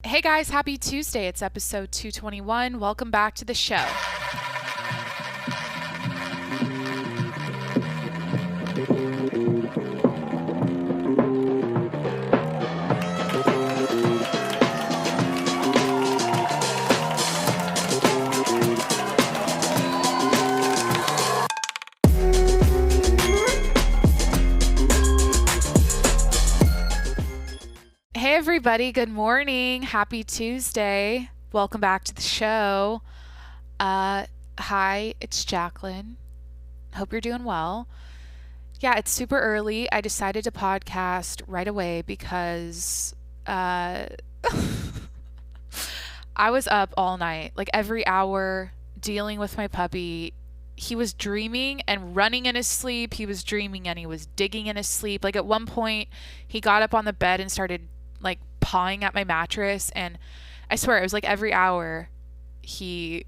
Hey guys, happy Tuesday. It's episode 221. Welcome back to the show. Hey everybody, good morning. Happy Tuesday. Welcome back to the show. Hi, it's Jacqueline. Hope you're doing well. Yeah, it's super early. I decided to podcast right away because I was up all night, like every hour, dealing with my puppy. He was dreaming and running in his sleep. He was dreaming and he was digging in his sleep. Like at one point, he got up on the bed and started like pawing at my mattress, and I swear it was like every hour he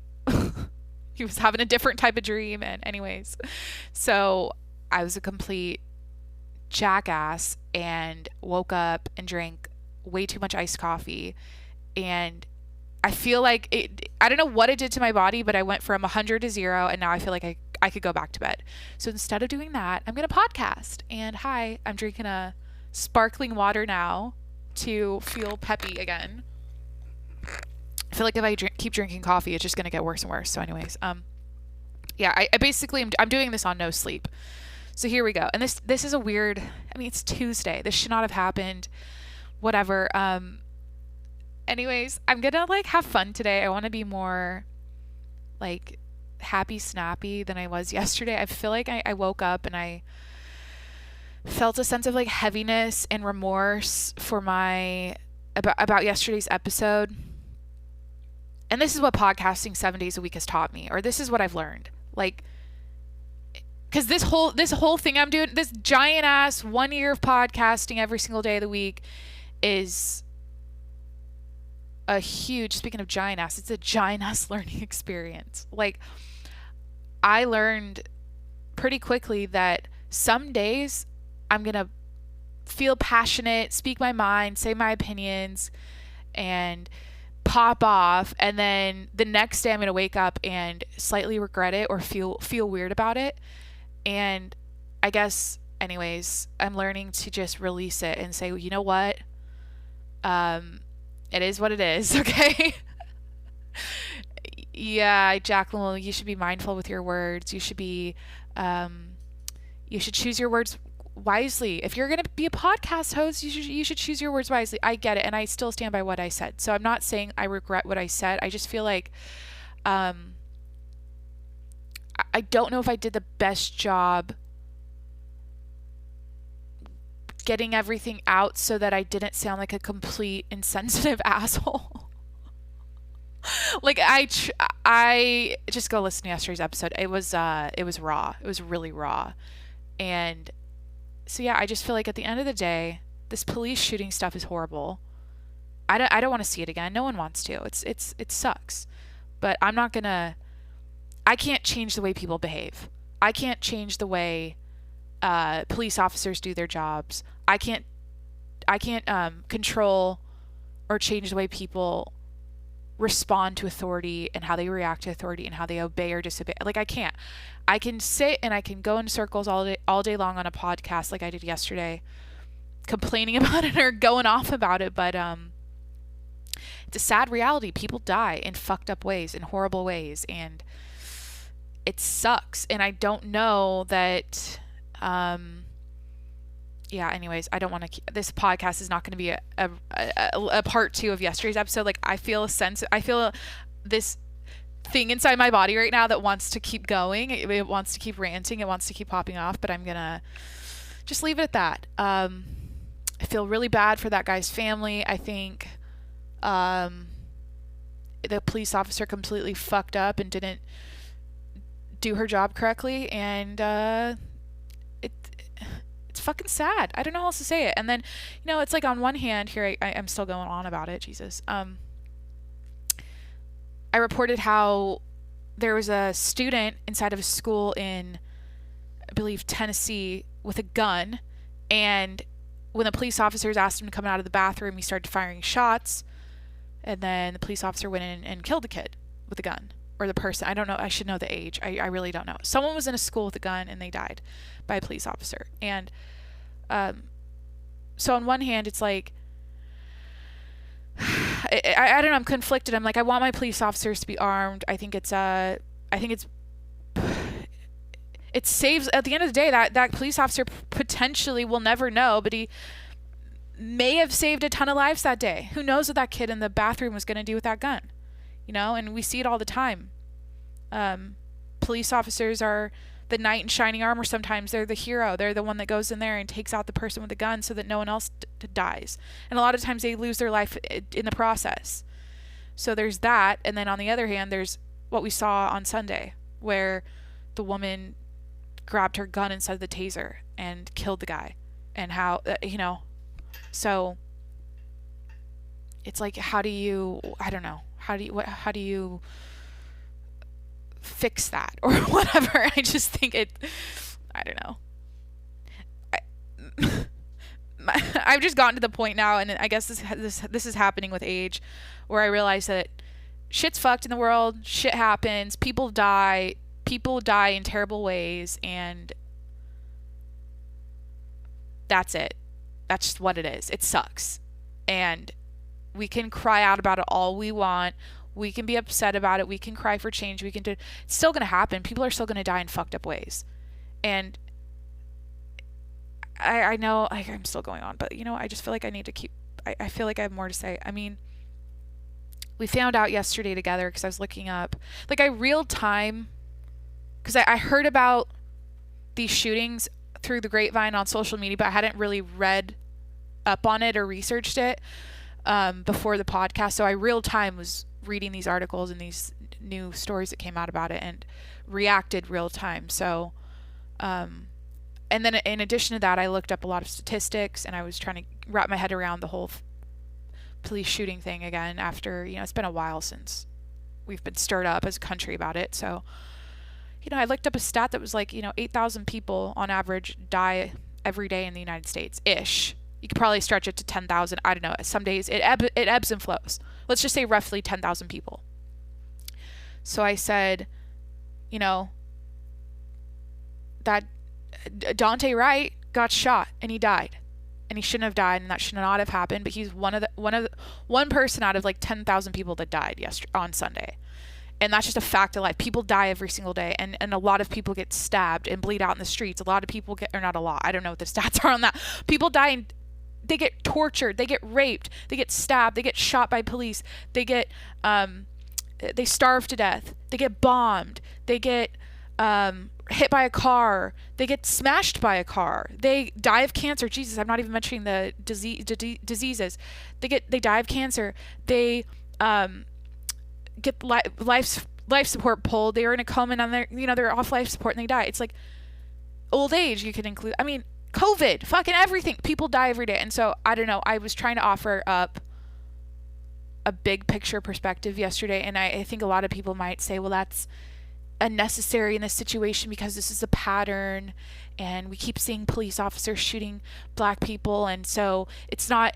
he was having a different type of dream. And anyways, so I was a complete jackass and woke up and drank way too much iced coffee, and I feel like I don't know what it did to my body, but I went from 100 to 0, and now I feel like I could go back to bed. So instead of doing that, I'm going to podcast. And hi, I'm drinking a sparkling water now to feel peppy again. I feel like if I keep drinking coffee, it's just going to get worse and worse. So anyways, yeah, I basically I'm doing this on no sleep. So here we go. And this is a weird, I mean, it's Tuesday. This should not have happened. Whatever. Anyways, I'm going to like have fun today. I want to be more like happy snappy than I was yesterday. I feel like I woke up and I felt a sense of like heaviness and remorse for about yesterday's episode. And this is what podcasting 7 days a week has taught me, or this is what I've learned. Like, because this whole thing I'm doing, this giant ass 1 year of podcasting every single day of the week is a huge, speaking of giant ass, it's a giant ass learning experience. Like, I learned pretty quickly that some days I'm going to feel passionate, speak my mind, say my opinions, and pop off. And then the next day I'm going to wake up and slightly regret it or feel weird about it. And I guess, anyways, I'm learning to just release it and say, well, you know what? It is what it is, okay? Yeah, Jacqueline, well, you should be mindful with your words. You should choose your words wisely. If you're going to be a podcast host, you should choose your words wisely. I get it, and I still stand by what I said. So I'm not saying I regret what I said. I just feel like I don't know if I did the best job getting everything out so that I didn't sound like a complete insensitive asshole. Like I just go listen to yesterday's episode. It was raw. It was really raw. And so yeah, I just feel like at the end of the day, this police shooting stuff is horrible. I don't want to see it again. No one wants to. It sucks. But I can't change the way people behave. I can't change the way police officers do their jobs. I can't control or change the way people respond to authority and how they react to authority and how they obey or disobey. Like, I can't. I can sit and I can go in circles all day long on a podcast like I did yesterday, complaining about it or going off about it, but it's a sad reality. People die in fucked up ways, in horrible ways, and it sucks. And I don't know that yeah, anyways, I don't want to this podcast is not going to be a part 2 of yesterday's episode. Like, I feel this thing inside my body right now that wants to keep going. It wants to keep ranting. It wants to keep popping off, but I'm going to just leave it at that. I feel really bad for that guy's family. I think the police officer completely fucked up and didn't do her job correctly, and it's fucking sad. I don't know how else to say it. And then, it's like on one hand here, I'm still going on about it. Jesus. I reported how there was a student inside of a school in, I believe, Tennessee with a gun. And when the police officers asked him to come out of the bathroom, he started firing shots. And then the police officer went in and killed the kid with a gun, or the person. I don't know. I should know the age. I really don't know. Someone was in a school with a gun and they died by a police officer. And so on one hand, it's like, I don't know. I'm conflicted. I'm like, I want my police officers to be armed. I think it saves, at the end of the day, that police officer potentially will never know, but he may have saved a ton of lives that day. Who knows what that kid in the bathroom was going to do with that gun, and we see it all the time. Police officers are the knight in shining armor. Sometimes they're the hero. They're the one that goes in there and takes out the person with the gun so that no one else dies. And a lot of times they lose their life in the process. So there's that. And then on the other hand, there's what we saw on Sunday, where the woman grabbed her gun inside the taser and killed the guy. And how, so it's like, how do you fix that or whatever? I just think I don't know. I've just gotten to the point now, and I guess this is happening with age, where I realize that shit's fucked in the world, shit happens, people die in terrible ways, and that's it. That's just what it is. It sucks. And we can cry out about it all we want. We can be upset about it. We can cry for change. It's still going to happen. People are still going to die in fucked up ways. And I know, like, I'm still going on, but I just feel like I need to I feel like I have more to say. I mean, we found out yesterday together, because I was looking up, like, real time, because I heard about these shootings through the grapevine on social media, but I hadn't really read up on it or researched it before the podcast. So I real time was reading these articles and these new stories that came out about it and reacted real time. So, and then in addition to that, I looked up a lot of statistics, and I was trying to wrap my head around the whole police shooting thing again after, it's been a while since we've been stirred up as a country about it. So, I looked up a stat that was like, 8,000 people on average die every day in the United States ish. You could probably stretch it to 10,000. I don't know. Some days it ebbs and flows. Let's just say roughly 10,000 people. So I said, that Daunte Wright got shot and he died, and he shouldn't have died, and that should not have happened. But he's one person out of like 10,000 people that died on Sunday. And that's just a fact of life. People die every single day, and a lot of people get stabbed and bleed out in the streets. A lot of people or not a lot, I don't know what the stats are on that. People die and they get tortured, they get raped, they get stabbed, they get shot by police, they get, they starve to death, they get bombed, they get hit by a car, they get smashed by a car, they die of cancer. Jesus, I'm not even mentioning the diseases. They die of cancer. They get life support pulled. They are in a coma and they're off life support and they die. It's like old age you could include. I mean, COVID, fucking everything. People die every day. And so, I don't know. I was trying to offer up a big picture perspective yesterday, and I think a lot of people might say, well, that's unnecessary in this situation because this is a pattern and we keep seeing police officers shooting black people, and so it's not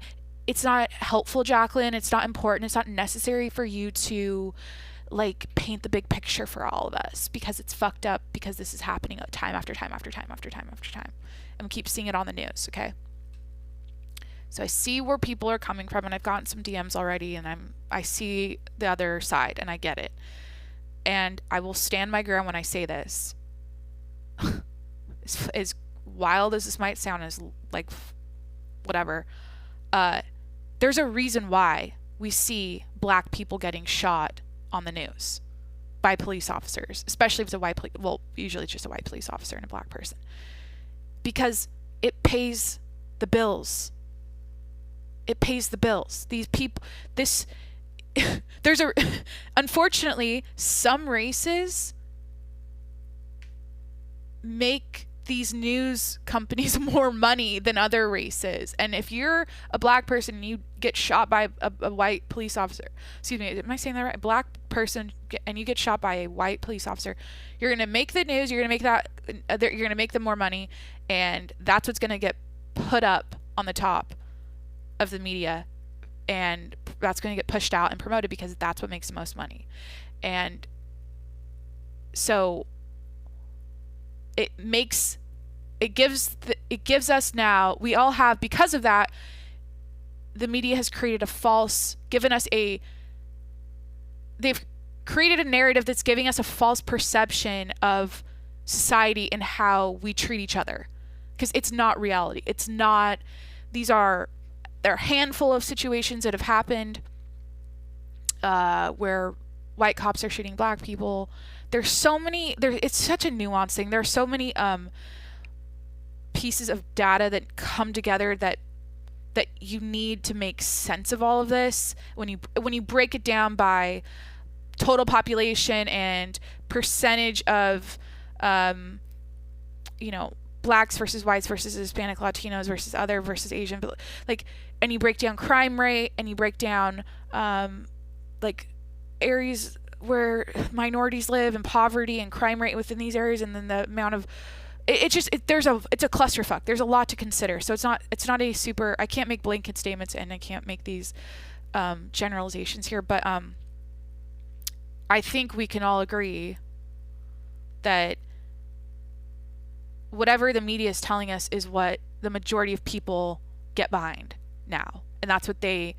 helpful, Jacqueline. It's not important. It's not necessary for you to like paint the big picture for all of us, because it's fucked up, because this is happening time after time after time after time after time, and we keep seeing it on the news. Okay, so I see where people are coming from, and I've gotten some DMs already, and I see the other side, and I get it, and I will stand my ground when I say this. As wild as this might sound, as like whatever, there's a reason why we see black people getting shot on the news by police officers, especially if it's a white usually it's just a white police officer and a black person, because it pays the bills. It pays the bills. These people, unfortunately, some races make these news companies more money than other races. And if you're a black person and you get shot by a white police officer, excuse me, am I saying that right? A black person, and you get shot by a white police officer, you're going to make the news, you're going to make them more money, and that's what's going to get put up on the top of the media and that's going to get pushed out and promoted because that's what makes the most money. And so it gives us now, we all have, because of that, the media has created they've created a narrative that's giving us a false perception of society and how we treat each other, because it's not reality. It's not. There are a handful of situations that have happened where white cops are shooting black people. There's so many. It's such a nuanced thing. There are so many pieces of data that come together that you need to make sense of all of this. When you break it down by total population and percentage of blacks versus whites versus Hispanic, Latinos versus other versus Asian, and you break down crime rate, and you break down areas where minorities live and poverty and crime rate within these areas, and then the amount of it's a clusterfuck. There's a lot to consider. So it's not a super, I can't make blanket statements, and I can't make these generalizations here, but I think we can all agree that whatever the media is telling us is what the majority of people get behind now. And that's what they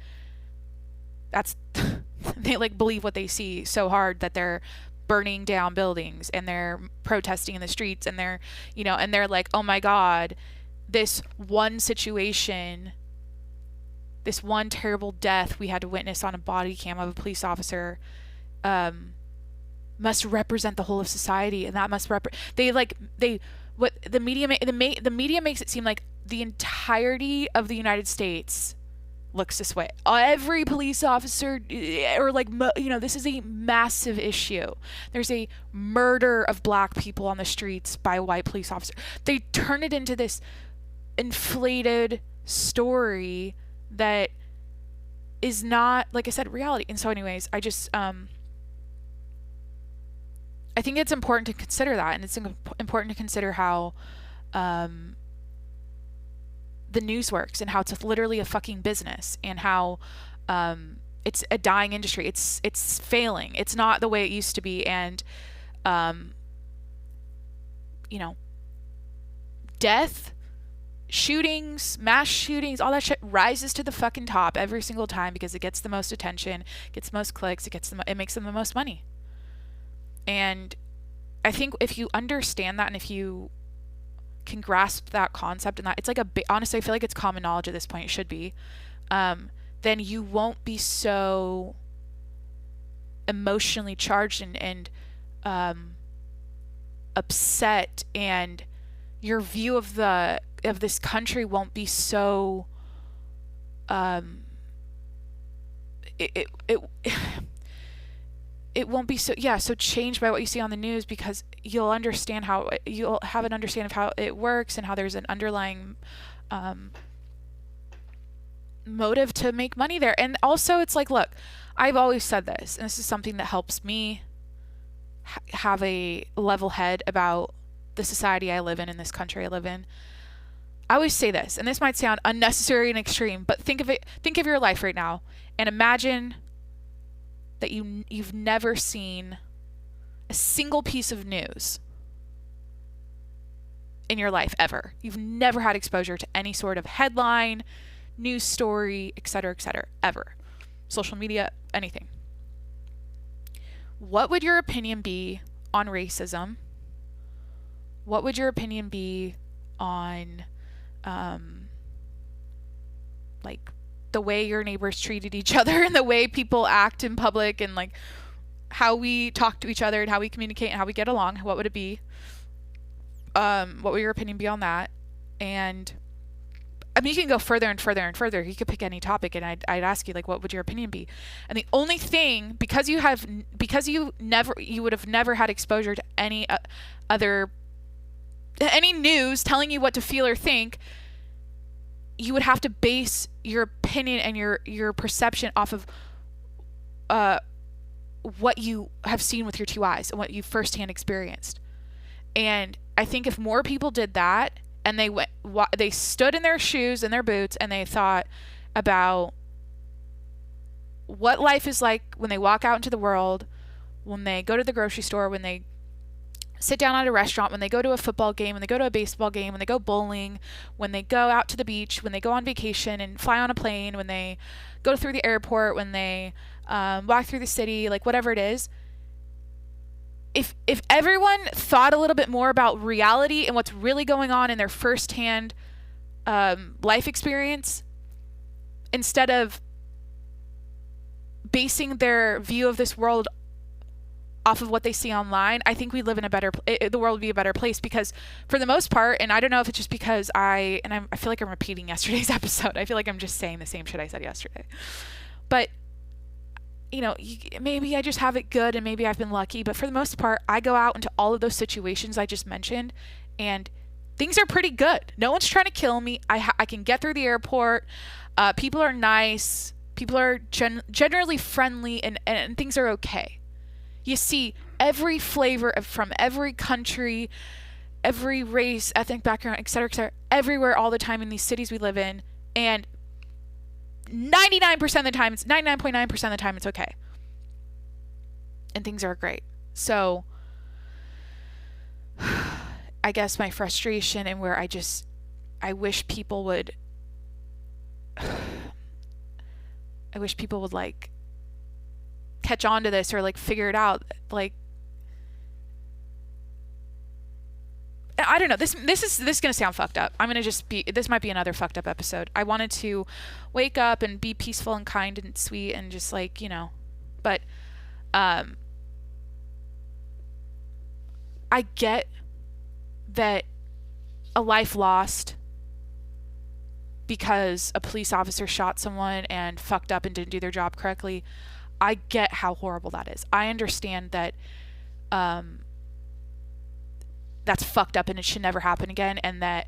believe what they see so hard that they're burning down buildings and they're protesting in the streets, and they're like, oh my God, this one situation, this one terrible death we had to witness on a body cam of a police officer must represent the whole of society, and that must the media makes it seem like the entirety of the United States looks this way. Every police officer, or this is a massive issue. There's a murder of black people on the streets by a white police officer. They turn it into this inflated story that is not, like I said, reality. And so anyways, I just I think it's important to consider that, and it's important to consider how the news works, and how it's literally a fucking business, and how it's a dying industry. It's failing. It's not the way it used to be, and death, shootings, mass shootings, all that shit rises to the fucking top every single time because it gets the most attention, gets the most clicks, it makes them the most money. And I think if you understand that, and if you can grasp that concept, and that it's like honestly, I feel like it's common knowledge at this point, it should be, then you won't be so emotionally charged and upset, and your view of this country won't be so it won't be so changed by what you see on the news, because you'll have an understanding of how it works, and how there's an underlying motive to make money there. And also, it's like, look, I've always said this, and this is something that helps me have a level head about the society I live in this country I live in. I always say this, and this might sound unnecessary and extreme, but think of your life right now, and imagine that you've never seen a single piece of news in your life ever. You've never had exposure to any sort of headline, news story, etc., ever. Social media, anything. What would your opinion be on racism? What would your opinion be on the way your neighbors treated each other, and the way people act in public, and how we talk to each other, and how we communicate, and how we get along? What would it be? What would your opinion be on that? And I mean, you can go further and further and further. You could pick any topic, and I'd ask you, what would your opinion be? And the only thing, because you would have never had exposure to any any news telling you what to feel or think, you would have to base your opinion and your perception off of what you have seen with your two eyes and what you firsthand experienced. And I think if more people did that, and they stood in their shoes and their boots, and they thought about what life is like when they walk out into the world, when they go to the grocery store, when they sit down at a restaurant, when they go to a football game, when they go to a baseball game, when they go bowling, when they go out to the beach, when they go on vacation and fly on a plane, when they go through the airport, when they walk through the city, like whatever it is. If everyone thought a little bit more about reality and what's really going on in their firsthand life experience, instead of basing their view of this world off of what they see online, I think we live in the world would be a better place, because for the most part, and I don't know if it's just because I feel like I'm repeating yesterday's episode. I feel like I'm just saying the same shit I said yesterday. But, you know, maybe I just have it good and maybe I've been lucky. But for the most part, I go out into all of those situations I just mentioned and things are pretty good. No one's trying to kill me. I can get through the airport. People are nice. People are generally friendly and things are okay. You see every flavor from every country, every race, ethnic background, etc., everywhere all the time in these cities we live in. And 99% of the time, 99.9% of the time, it's okay. And things are great. So I guess my frustration and where I wish people would like catch on to this or like figure it out. Like, I don't know. This is gonna sound fucked up. This might be another fucked up episode. I wanted to wake up and be peaceful and kind and sweet and just like, you know, but I get that a life lost because a police officer shot someone and fucked up and didn't do their job correctly. I get how horrible that is. I understand that that's fucked up and it should never happen again, and that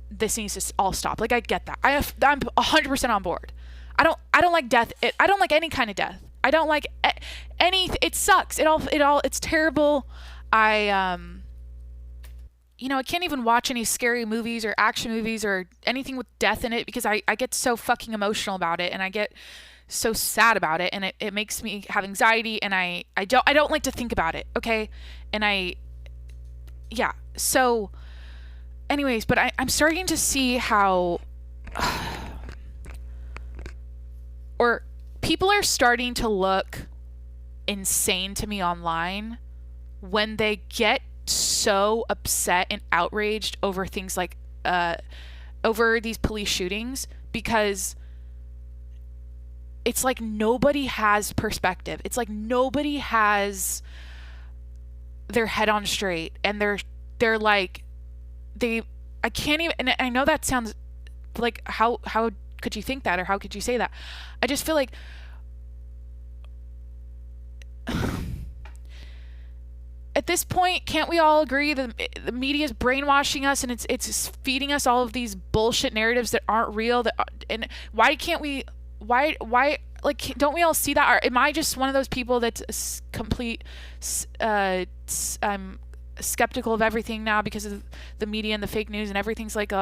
this needs to all stop. Like, I get that. I'm 100% on board. I don't like death. I don't like any kind of death. I don't like any. It sucks. It's terrible. You know, I can't even watch any scary movies or action movies or anything with death in it because I get so fucking emotional about it and I get so sad about it, and it makes me have anxiety, and I don't like to think about it, okay? And so anyways, but I'm starting to see how or people are starting to look insane to me online when they get so upset and outraged over things like over these police shootings, because it's like nobody has perspective. It's like nobody has their head on straight, and they're like I can't even, and I know that sounds like how could you think that, or how could you say that? I just feel like at this point, can't we all agree that the media is brainwashing us and it's feeding us all of these bullshit narratives that aren't real? And why can't we? Why? Like, don't we all see that? Or am I just one of those people that's complete? I'm skeptical of everything now because of the media and the fake news, and everything's like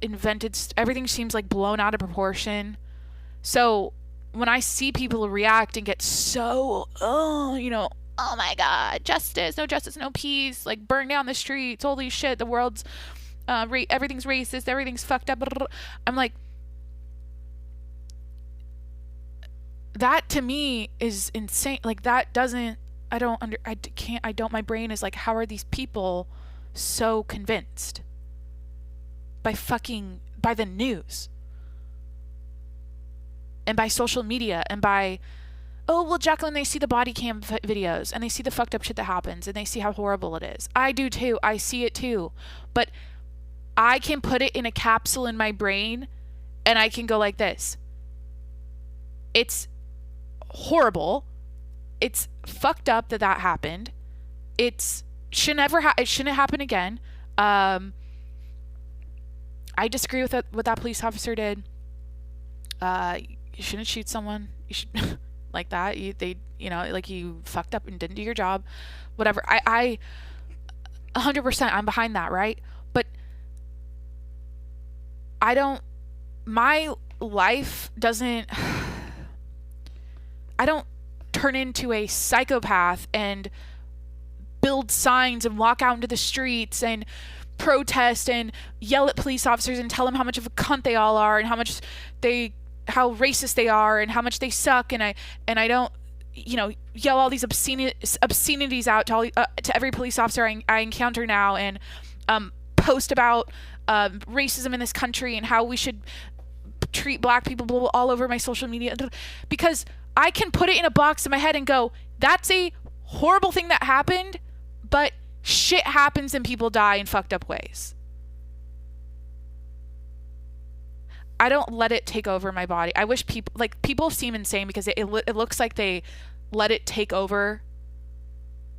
invented. Everything seems like blown out of proportion. So when I see people react and get so, you know, oh my God, justice, no peace, like burn down the streets, holy shit, the world's, everything's racist, everything's fucked up. I'm like, that to me is insane. Like, that doesn't, my brain is like, how are these people so convinced by the news? And by social media, and by, oh, well, Jacqueline, they see the body cam videos, and they see the fucked up shit that happens, and they see how horrible it is. I do too. I see it too. But I can put it in a capsule in my brain, and I can go like this. It's horrible. It's fucked up that happened. It shouldn't happen again. I disagree with what that police officer did. You shouldn't shoot someone. You should like that. Like, you fucked up and didn't do your job. Whatever. I 100% I'm behind that, right? But I don't my life doesn't, I don't turn into a psychopath and build signs and walk out into the streets and protest and yell at police officers and tell them how much of a cunt they all are and how racist they are and how much they suck, and I don't, yell all these obscenities out to every police officer I encounter now, and post about racism in this country and how we should treat black people all over my social media, because I can put it in a box in my head and go, that's a horrible thing that happened, but shit happens and people die in fucked up ways. I don't let it take over my body. I wish people seem insane because it looks like they let it take over,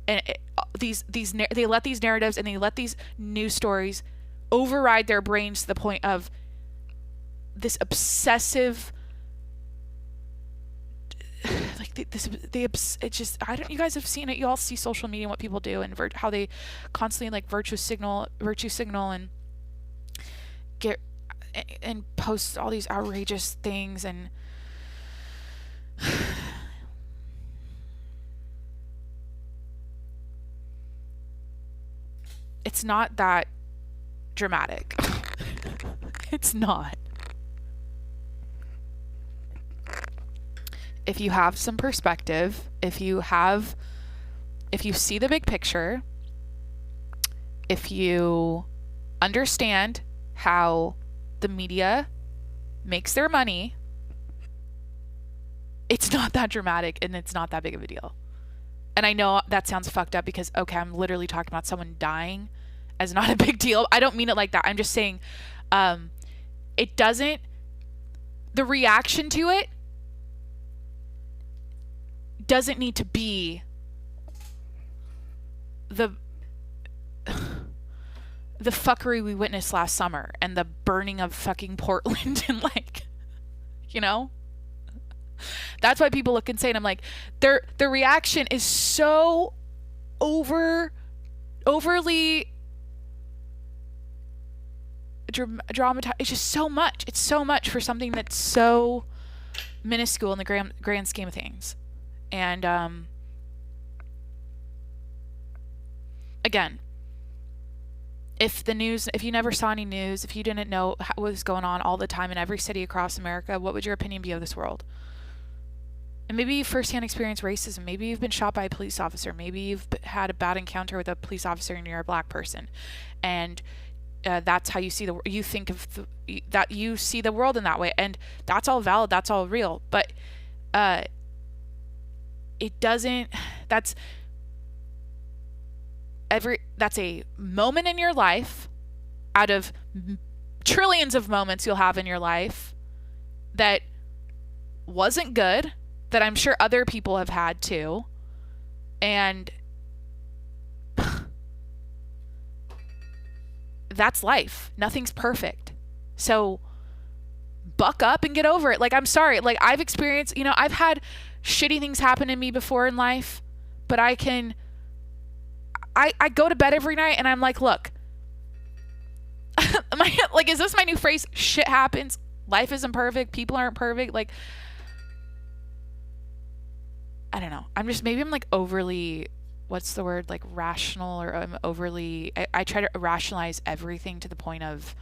and they let these narratives and they let these news stories override their brains to the point of this obsessive, it's just, you guys have seen it. You all see social media and what people do and how they constantly virtue signal and get and post all these outrageous things, and it's not that dramatic. It's not. If you have some perspective, if you see the big picture, if you understand how the media makes their money, it's not that dramatic and it's not that big of a deal. And I know that sounds fucked up because, okay, I'm literally talking about someone dying as not a big deal. I don't mean it like that. I'm just saying, the reaction to it doesn't need to be the fuckery we witnessed last summer and the burning of fucking Portland and that's why people look insane. I'm like, their reaction is so overly dramatized. It's just so much. It's so much for something that's so minuscule in the grand scheme of things. And again, if you never saw any news, if you didn't know what was going on all the time in every city across America, what would your opinion be of this world? And maybe you firsthand experienced racism. Maybe you've been shot by a police officer. Maybe you've had a bad encounter with a police officer and you're a black person, and that's how you see you see the world in that way, and that's all valid. That's all real. But it doesn't. That's a moment in your life out of trillions of moments you'll have in your life that wasn't good, that I'm sure other people have had too. And that's life. Nothing's perfect. So buck up and get over it. I'm sorry. I've experienced, I've had shitty things happen to me before in life, but I go to bed every night and I'm like, look, is this my new phrase? Shit happens. Life isn't perfect. People aren't perfect. I don't know. I'm overly, what's the word? Rational, or I'm overly, I try to rationalize everything to the point of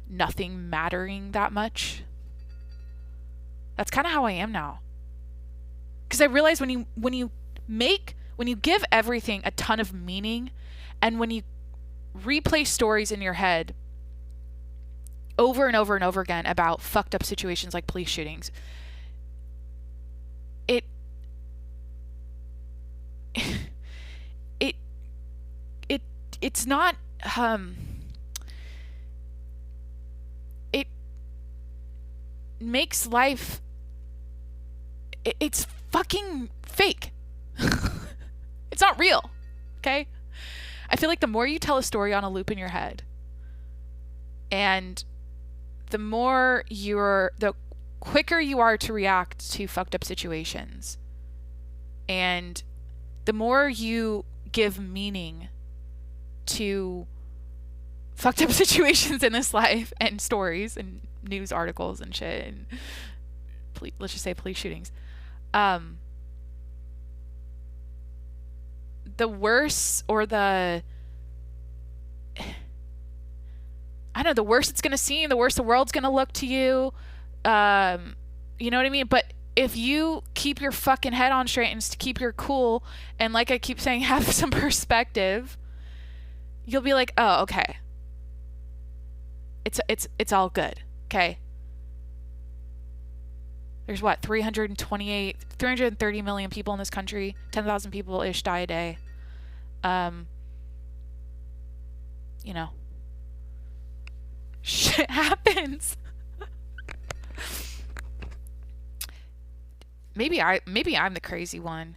nothing mattering that much. That's kind of how I am now. Because I realize when you give everything a ton of meaning, and when you replay stories in your head over and over and over again about fucked up situations like police shootings, it's not it makes life, it's fucking fake. It's not real. Okay? I feel like the more you tell a story on a loop in your head, and the quicker you are to react to fucked up situations, and the more you give meaning to fucked up situations in this life and stories and news articles and shit, and let's just say police shootings. Um, the worse, or the, I don't know, the worse it's gonna seem, the worse the world's gonna look to you. You know what I mean? But if you keep your fucking head on straight and keep your cool, and like I keep saying, have some perspective, you'll be like, oh, okay. It's all good. Okay. There's what, 330 million people in this country. 10,000 people ish die a day. You know, shit happens. Maybe I'm the crazy one.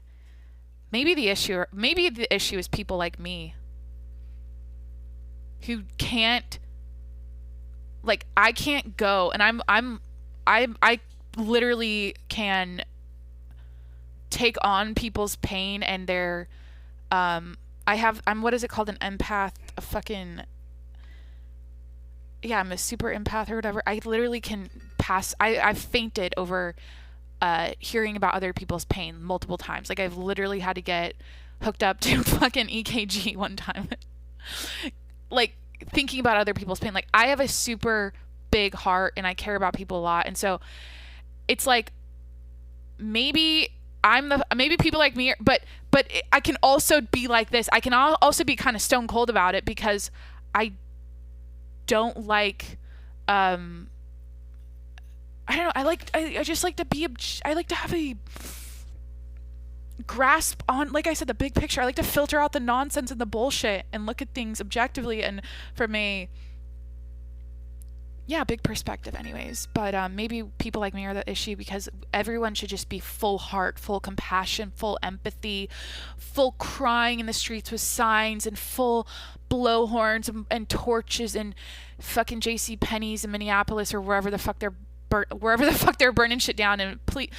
Maybe the issue is people like me who can't, like, I can't go, and I literally can take on people's pain and their, I'm what is it called, an empath, I'm a super empath or whatever. I literally can I've fainted over hearing about other people's pain multiple times. Like, I've literally had to get hooked up to fucking EKG one time. Like, thinking about other people's pain. Like, I have a super big heart and I care about people a lot. And so it's like, maybe people like me, but I can also be like this. I can also be kind of stone cold about it, because I don't like, I don't know. I just like to be, I like to have a grasp on, like I said, the big picture. I like to filter out the nonsense and the bullshit and look at things objectively and from a, big perspective anyways. But maybe people like me are the issue, because everyone should just be full heart, full compassion, full empathy, full crying in the streets with signs, and full blowhorns and torches and fucking JC Penney's in Minneapolis or wherever the fuck they're burning shit down. And please,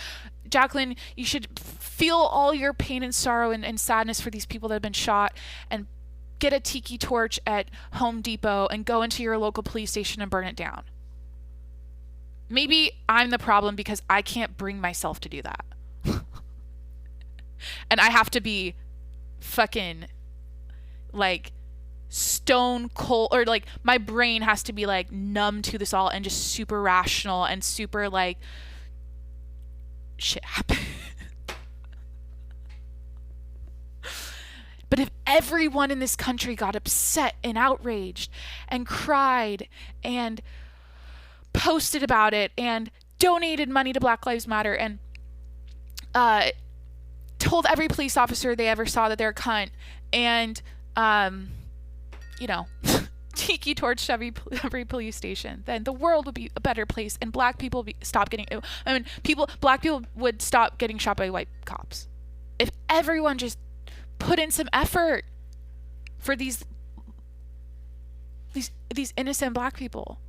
Jacqueline, you should feel all your pain and sorrow and sadness for these people that have been shot, and get a tiki torch at Home Depot and go into your local police station and burn it down. Maybe I'm the problem, because I can't bring myself to do that. And I have to be fucking, like, stone cold, or like my brain has to be like numb to this all and just super rational and super like, shit happened. But if everyone in this country got upset and outraged and cried and posted about it and donated money to Black Lives Matter and told every police officer they ever saw that they're a cunt, and you know, tiki torch every police station, then the world would be a better place, and black people black people would stop getting shot by white cops. If everyone just put in some effort for these innocent black people.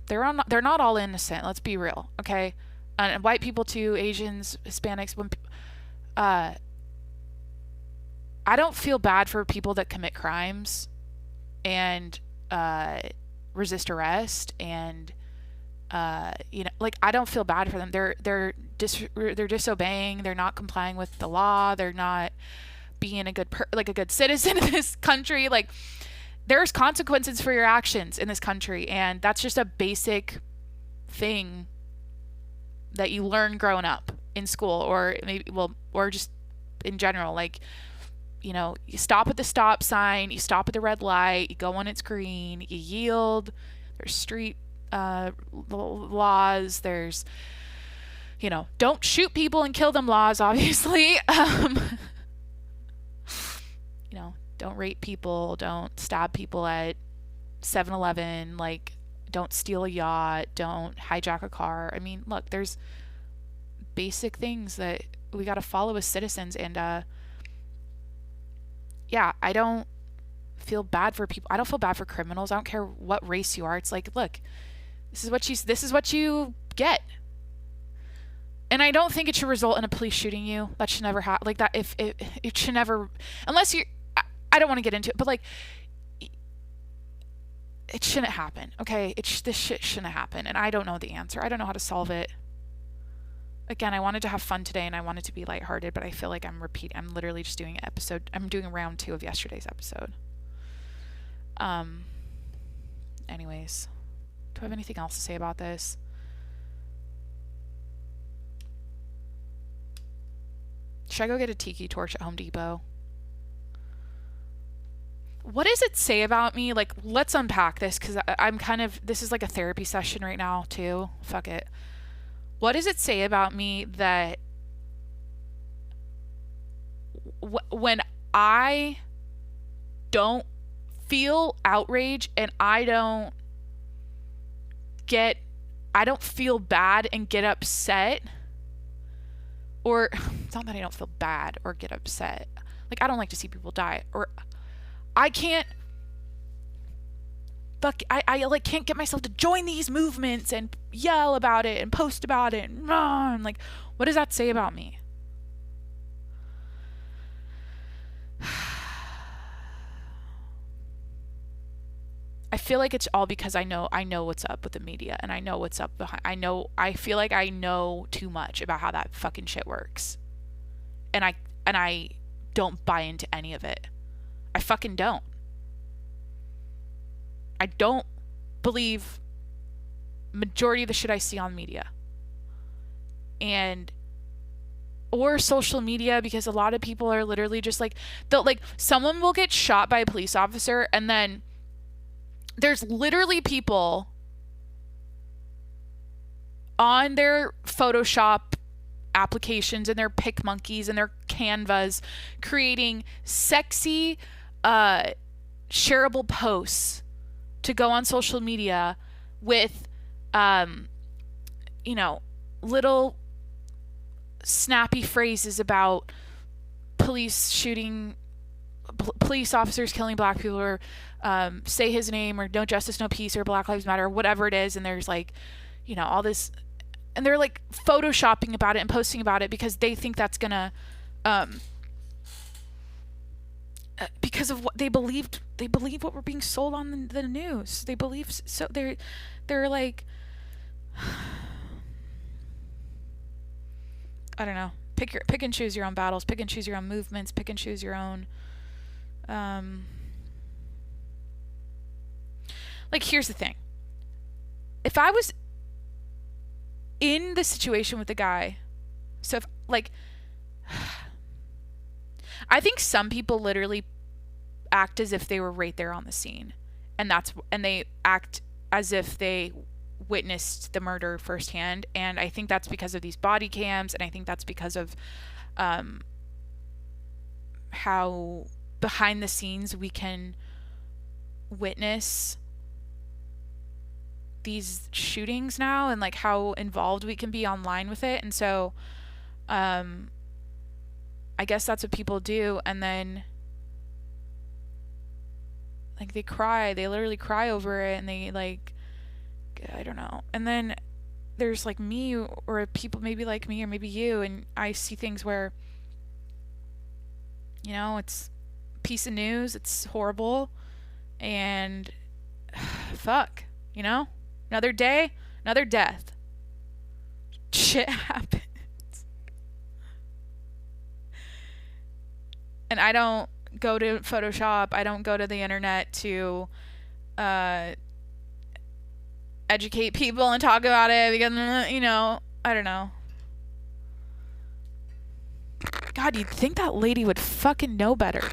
They're not all innocent, let's be real, okay? And white people too, Asians, Hispanics, I don't feel bad for people that commit crimes and resist arrest, and you know, like, I don't feel bad for them. They're disobeying. They're not complying with the law. They're not being a good citizen in this country. Like, there's consequences for your actions in this country, and that's just a basic thing that you learn growing up in school, or or just in general. Like, you know, you stop at the stop sign, you stop at the red light, you go when it's green, you yield. There's street laws. There's, you know, don't shoot people and kill them laws, obviously. You know, don't rape people, don't stab people at 7-Eleven, like, don't steal a yacht, don't hijack a car. I mean, look, there's basic things that we got to follow as citizens, and yeah, I don't feel bad for people. I don't feel bad for criminals. I don't care what race you are. It's like, look, this is what you get. And I don't think it should result in a police shooting you. That should never happen. Like, that, if it should never, unless you, I don't want to get into it, but like, it shouldn't happen, okay? This shit shouldn't happen, and I don't know the answer. I don't know how to solve it. Again, I wanted to have fun today, and I wanted to be lighthearted, but I feel like I'm literally just doing I'm doing round 2 of yesterday's episode. Anyways, do I have anything else to say about this? Should I go get a tiki torch at Home Depot? What does it say about me? Like, let's unpack this, because I'm kind of, this is like a therapy session right now, too. Fuck it. What does it say about me that when I don't feel outrage and I don't feel bad and get upset, or it's not that I don't feel bad or get upset. Like, I don't like to see people die, or I can't I like can't get myself to join these movements and yell about it and post about it and like, what does that say about me? I feel like it's all because I know what's up with the media, and I know what's up behind. I feel like I know too much about how that fucking shit works. And I don't buy into any of it. I fucking don't. I don't believe majority of the shit I see on media. Or social media, because a lot of people are literally just like, someone will get shot by a police officer, and then there's literally people on their Photoshop applications and their PicMonkeys and their Canvas creating sexy shareable posts to go on social media with little snappy phrases about police officers killing black people, or say his name, or no justice, no peace, or Black Lives Matter, or whatever it is. And there's like, all this, and they're like photoshopping about it and posting about it because they think that's gonna because of what they believe what we're being sold on the news. They believe, so they're like, I don't know, pick and choose your own battles, pick and choose your own movements, pick and choose your own like, here's the thing. If I was in the situation with the guy, so if, like, I think some people literally act as if they were right there on the scene, and they act as if they witnessed the murder firsthand, and I think that's because of these body cams, and I think that's because of how behind the scenes we can witness these shootings now, and like how involved we can be online with it. And so I guess that's what people do, and then like they literally cry over it, and they like, I don't know. And then there's like me, or people maybe like me, or maybe you, and I see things where, it's a piece of news, it's horrible, and fuck, another day, another death. Shit happens. And I don't go to Photoshop, I don't go to the internet to educate people and talk about it, because, I don't know. God, you'd think that lady would fucking know better.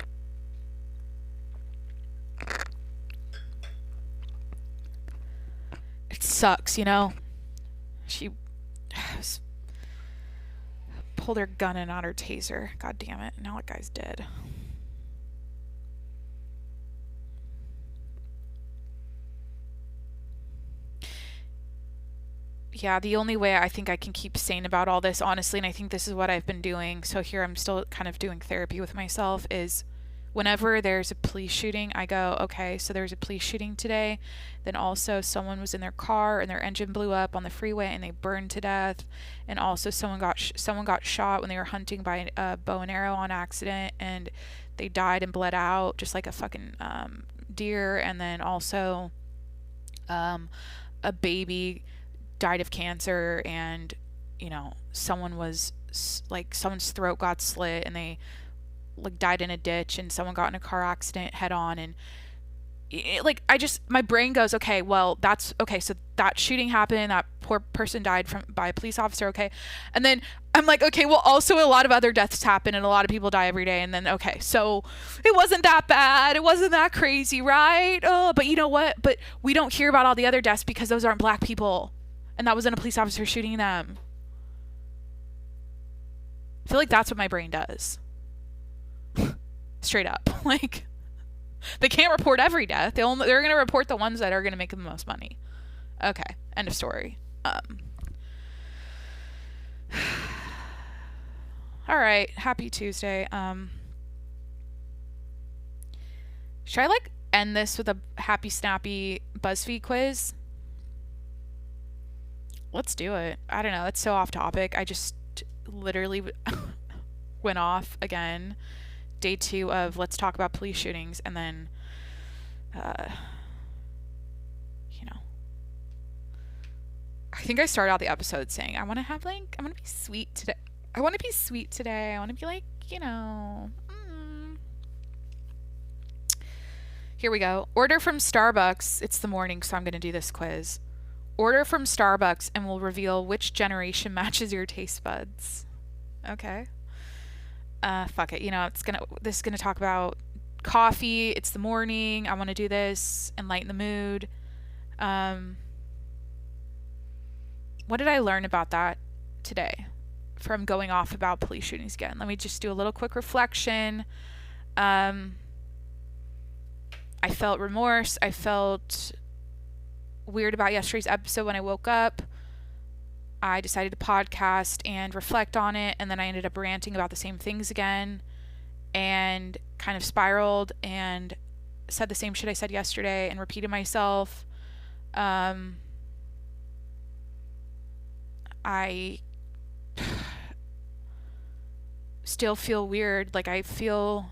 It sucks, She pulled her gun and not her taser. God damn it. Now that guy's dead. Yeah, the only way I think I can keep sane about all this, honestly, and I think this is what I've been doing, so here I'm still kind of doing therapy with myself, is whenever there's a police shooting, I go, okay, so there was a police shooting today, then also someone was in their car and their engine blew up on the freeway and they burned to death, and also someone got shot when they were hunting by a bow and arrow on accident, and they died and bled out just like a fucking deer. And then also A baby died of cancer, and someone's throat got slit, and they like died in a ditch, and someone got in a car accident head on, and my brain goes, okay, well, that's okay, so that shooting happened, that poor person died by a police officer, okay, and then I'm like, okay, well, also a lot of other deaths happen, and a lot of people die every day, and then okay, so it wasn't that bad, it wasn't that crazy, right? Oh, but you know what? But we don't hear about all the other deaths because those aren't black people, and that wasn't a police officer shooting them. I feel like that's what my brain does. Straight up, like. They can't report every death. They're going to report the ones that are going to make them the most money. Okay, end of story. All right, happy Tuesday. Should I end this with a happy snappy BuzzFeed quiz? Let's do it. I don't know. It's so off topic. I just literally went off again. Day 2 of let's talk about police shootings, and then I think I started out the episode saying I want to be sweet today. I want to be sweet today. I want to be like, Here we go. Order from Starbucks. It's the morning, so I'm going to do this quiz. Order from Starbucks and we'll reveal which generation matches your taste buds. Okay. Fuck it. This is gonna talk about coffee. It's the morning. I want to do this and lighten the mood. What did I learn about that today from going off about police shootings again? Let me just do a little quick reflection. I felt remorse. I felt weird about yesterday's episode when I woke up. I decided to podcast and reflect on it, and then I ended up ranting about the same things again and kind of spiraled and said the same shit I said yesterday and repeated myself. I still feel weird. Like, I feel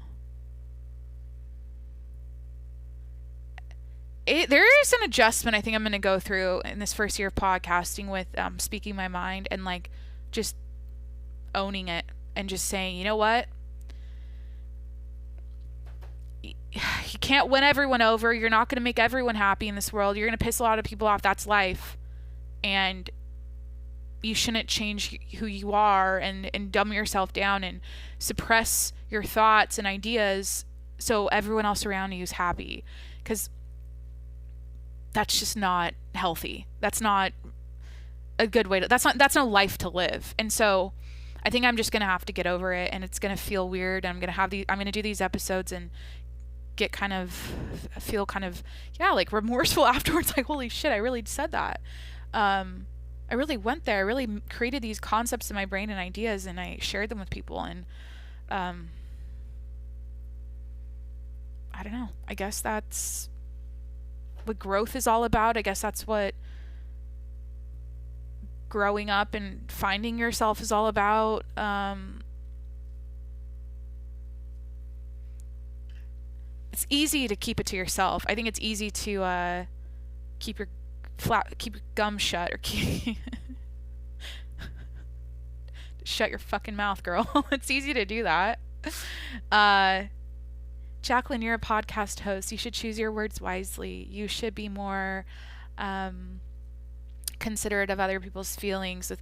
there is an adjustment I think I'm going to go through in this first year of podcasting with speaking my mind and just owning it and just saying, you know what? You can't win everyone over. You're not going to make everyone happy in this world. You're going to piss a lot of people off. That's life. And you shouldn't change who you are and dumb yourself down and suppress your thoughts and ideas so everyone else around you is happy. Because that's just not healthy. That's not a good way to, that's no life to live. And so I think I'm just going to have to get over it, and it's going to feel weird. And I'm going to do these episodes and feel remorseful afterwards. Like, holy shit, I really said that. I really went there. I really created these concepts in my brain and ideas, and I shared them with people. And, I don't know. I guess that's what growth is all about. I guess that's what growing up and finding yourself is all about. It's easy to keep it to yourself. I think it's easy to keep your gum shut, or shut your fucking mouth, girl. It's easy to do that. Jacqueline, you're a podcast host. You should choose your words wisely. You should be more considerate of other people's feelings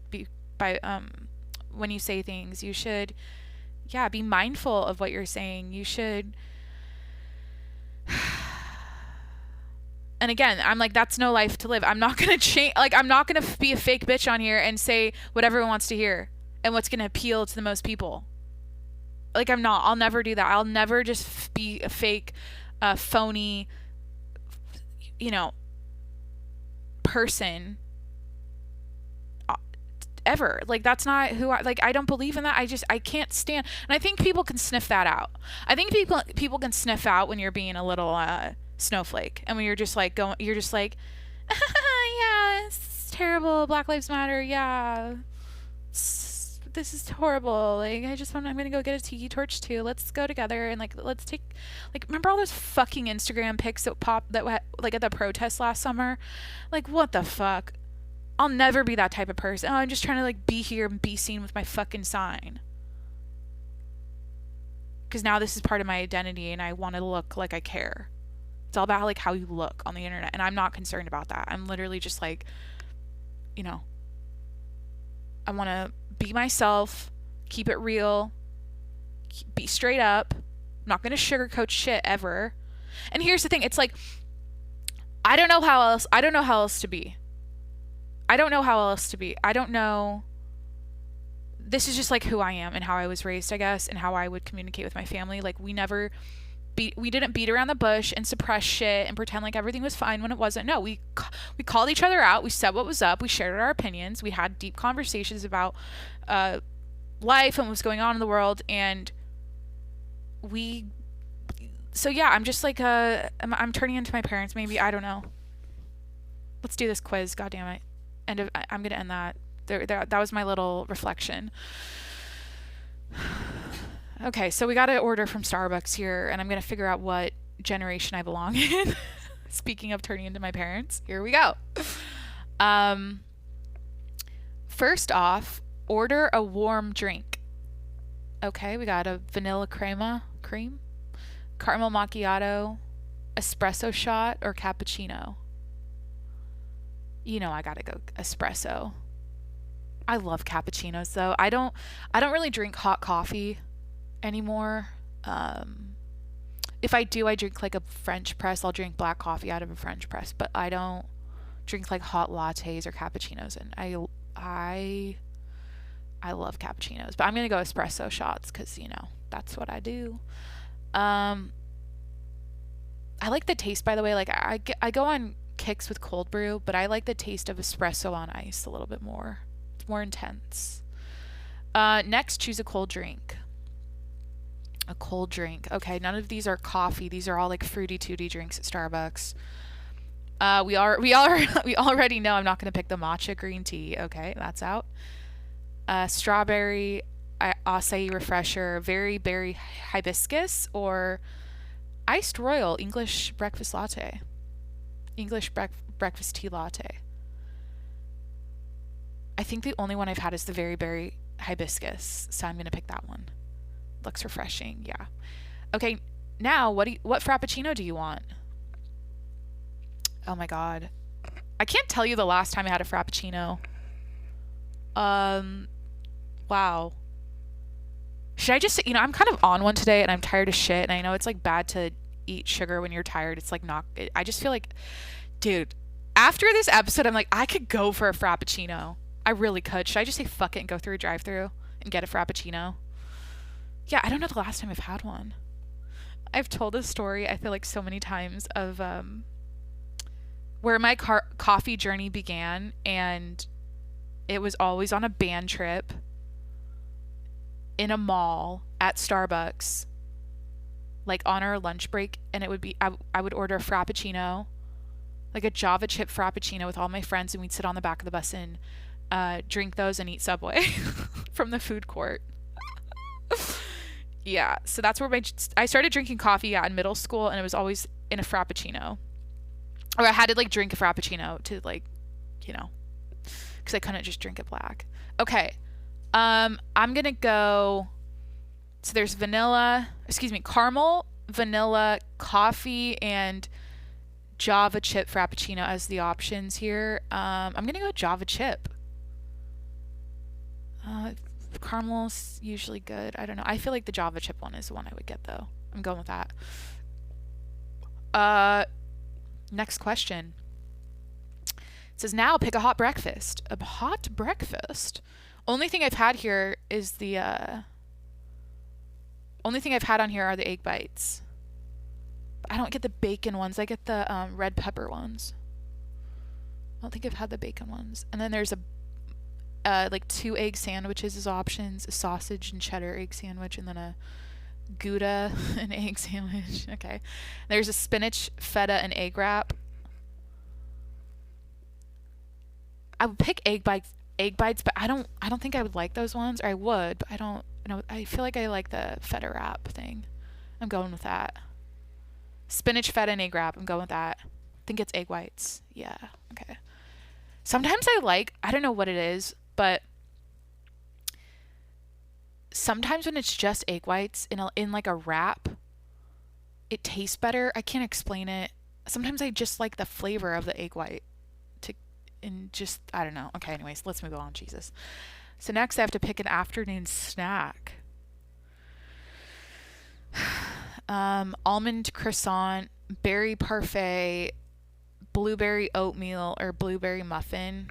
when you say things. You should, be mindful of what you're saying. You should. And again, I'm like, that's no life to live. I'm not going to change. Like, I'm not going to be a fake bitch on here and say what everyone wants to hear and what's going to appeal to the most people. Like, I'm not. I'll never do that. I'll never just be a fake, phony, person ever. Like, that's not who I don't believe in that. I can't stand. And I think people can sniff that out. I think people can sniff out when you're being a little, snowflake. And when you're just like, yeah, it's terrible. Black Lives Matter. Yeah. this is horrible. Like, I'm gonna go get a tiki torch too. Let's go together and like, let's take, like, remember all those fucking Instagram pics that popped like at the protest last summer? Like, what the fuck? I'll never be that type of person. Oh, I'm just trying to like be here and be seen with my fucking sign. Because now this is part of my identity and I want to look like I care. It's all about like how you look on the internet, and I'm not concerned about that. I'm literally just like, you know, I want to be myself, keep it real, be straight up. I'm not going to sugarcoat shit ever. And here's the thing, it's like, I don't know how else to be. I don't know. This is just like who I am and how I was raised, I guess, and how I would communicate with my family. Like, we didn't beat around the bush and suppress shit and pretend like everything was fine when it wasn't. No, we called each other out. We said what was up. We shared our opinions. We had deep conversations about life and what was going on in the world. And so yeah, I'm just like, I'm turning into my parents, maybe. I don't know. Let's do this quiz. God damn it. I'm going to end that. That was my little reflection. Okay, so we got to order from Starbucks here, and I'm going to figure out what generation I belong in. Speaking of turning into my parents, here we go. First off, order a warm drink. Okay, we got a vanilla cream, caramel macchiato, espresso shot, or cappuccino. You know I got to go espresso. I love cappuccinos though. I don't really drink hot coffee anymore. If I do, I drink like a French press. I'll drink black coffee out of a French press, but I don't drink like hot lattes or cappuccinos. And I love cappuccinos, but I'm gonna go espresso shots because, you know, that's what I do. I like the taste, by the way. Like, I go on kicks with cold brew, but I like the taste of espresso on ice a little bit more. It's more intense. Next, choose a cold drink. A cold drink. Okay, none of these are coffee. These are all like fruity tooty drinks at Starbucks. We already know I'm not going to pick the matcha green tea. Okay, that's out. Strawberry acai refresher, very berry hibiscus, or iced royal English breakfast latte. English breakfast tea latte. I think the only one I've had is the very berry hibiscus, so I'm going to pick that one. Looks refreshing, yeah. Okay, now what frappuccino do you want? Oh my god. I can't tell you the last time I had a frappuccino. Wow. Should I just, I'm kind of on one today and I'm tired of shit, and I know it's like bad to eat sugar when you're tired. It's like not, I just feel like, dude, after this episode, I'm like, I could go for a frappuccino. I really could. Should I just say fuck it and go through a drive-thru and get a frappuccino? Yeah, I don't know the last time I've had one. I've told this story, I feel like, so many times of where my coffee journey began, and it was always on a band trip in a mall at Starbucks, like on our lunch break, and it would be, I would order a frappuccino, like a Java chip frappuccino with all my friends, and we'd sit on the back of the bus and drink those and eat Subway from the food court. Yeah, so that's where I started drinking coffee in middle school, and it was always in a frappuccino. Or I had to like drink a frappuccino to like, because I couldn't just drink it black. Okay, I'm gonna go, so there's caramel, vanilla, coffee, and Java chip frappuccino as the options here. I'm gonna go Java chip. Caramel's usually good. I don't know. I feel like the Java chip one is the one I would get, though. I'm going with that. Next question. It says, now pick a hot breakfast. A hot breakfast? Only thing I've had here is only thing I've had on here are the egg bites. I don't get the bacon ones. I get the red pepper ones. I don't think I've had the bacon ones. And then there's like 2 egg sandwiches as options, a sausage and cheddar egg sandwich, and then a Gouda and egg sandwich. Okay. There's a spinach, feta, and egg wrap. I would pick egg bites egg bites, but I don't think I would like those ones, or I would, but I don't know. I feel like I like the feta wrap thing. I'm going with that. Spinach feta and egg wrap. I'm going with that. I think it's egg whites. Yeah. Okay. Sometimes I don't know what it is, but sometimes when it's just egg whites in like a wrap, it tastes better. I can't explain it. Sometimes I just like the flavor of the egg white and just, I don't know. Okay, anyways, let's move on. Jesus. So next I have to pick an afternoon snack. Almond croissant, berry parfait, blueberry oatmeal, or blueberry muffin.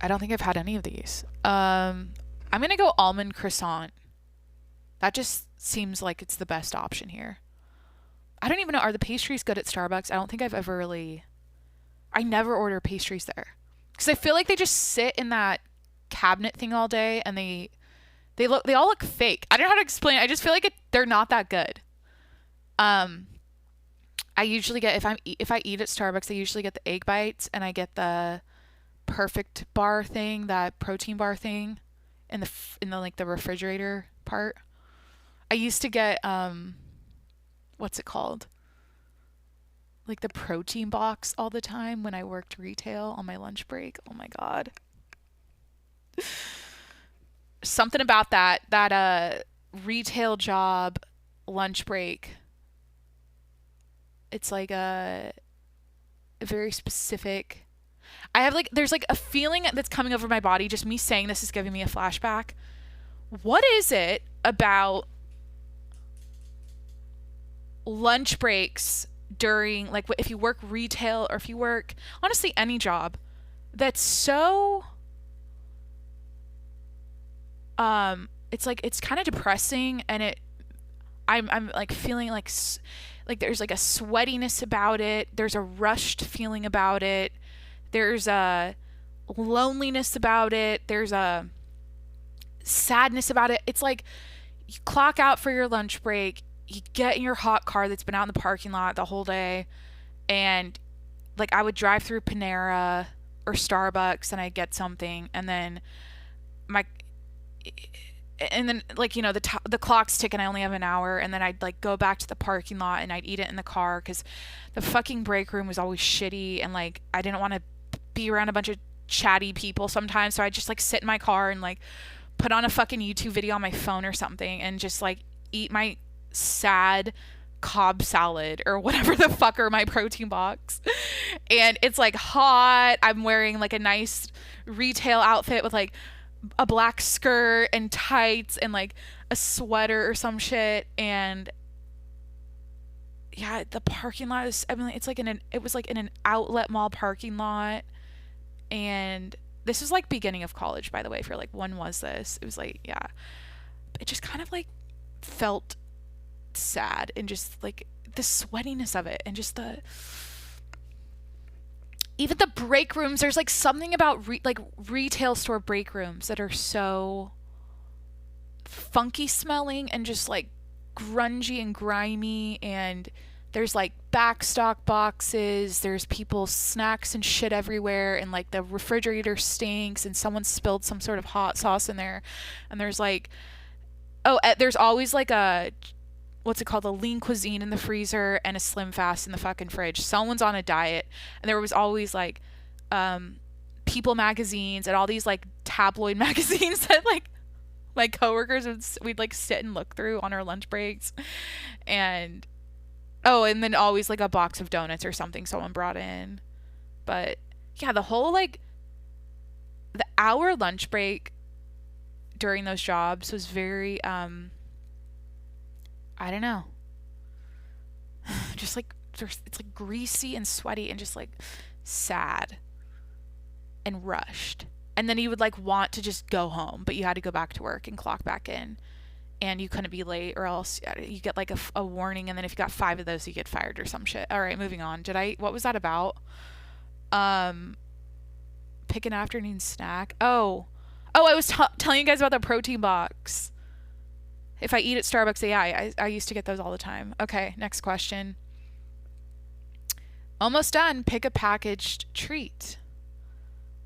I don't think I've had any of these. I'm gonna go almond croissant. That just seems like it's the best option here. I don't even know, are the pastries good at Starbucks? I don't think I've ever really. I never order pastries there because I feel like they just sit in that cabinet thing all day, and they all look fake. I don't know how to explain it. I just feel like they're not that good. I usually get, if I eat at Starbucks, I usually get the egg bites, and I get the perfect bar thing, that protein bar thing, in the like the refrigerator part. I used to get what's it called? Like the protein box all the time when I worked retail on my lunch break. Oh my god. Something about that retail job lunch break. It's like a very specific. I have like, there's like a feeling that's coming over my body. Just me saying this is giving me a flashback. What is it about lunch breaks during, like, if you work retail, or if you work honestly any job, that's so it's like, it's kind of depressing, and I'm like feeling like there's like a sweatiness about it, there's a rushed feeling about it, there's a loneliness about it, there's a sadness about it. It's like you clock out for your lunch break, you get in your hot car that's been out in the parking lot the whole day, and like I would drive through Panera or Starbucks and I'd get something, and then like, you know, the clock's ticking, I only have an hour, and then I'd like go back to the parking lot and I'd eat it in the car because the fucking break room was always shitty, and like I didn't want to be around a bunch of chatty people sometimes, so I'd just like sit in my car and like put on a fucking YouTube video on my phone or something and just like eat my sad Cobb salad or whatever the fuck, or my protein box. And it's like hot, I'm wearing like a nice retail outfit with like a black skirt and tights and like a sweater or some shit, and yeah, the parking lot is, I mean, it's like it was like in an outlet mall parking lot, and this was like beginning of college, by the way, for like, when was this? It was like, yeah, it just kind of like felt sad, and just like the sweatiness of it, and just even the break rooms, there's like something about like retail store break rooms that are so funky smelling and just like grungy and grimy, and there's like backstock boxes, there's people's snacks and shit everywhere, and like the refrigerator stinks, and someone spilled some sort of hot sauce in there, and there's like, there's always like a, what's it called, a lean cuisine in the freezer and a Slim Fast in the fucking fridge. Someone's on a diet, and there was always like People magazines and all these like tabloid magazines that like my coworkers we'd like sit and look through on our lunch breaks, and and then always like a box of donuts or something someone brought in. But yeah, the whole like the hour lunch break during those jobs was very I don't know. Just like, it's like greasy and sweaty and just like sad and rushed. And then you would like want to just go home, but you had to go back to work and clock back in, and you couldn't be late, or else you get like a warning, and then if you got 5 of those, you get fired or some shit. All right, moving on. What was that about? Pick an afternoon snack. I was telling you guys about the protein box. If I eat at Starbucks, yeah, I used to get those all the time. Okay, next question. Almost done. Pick a packaged treat.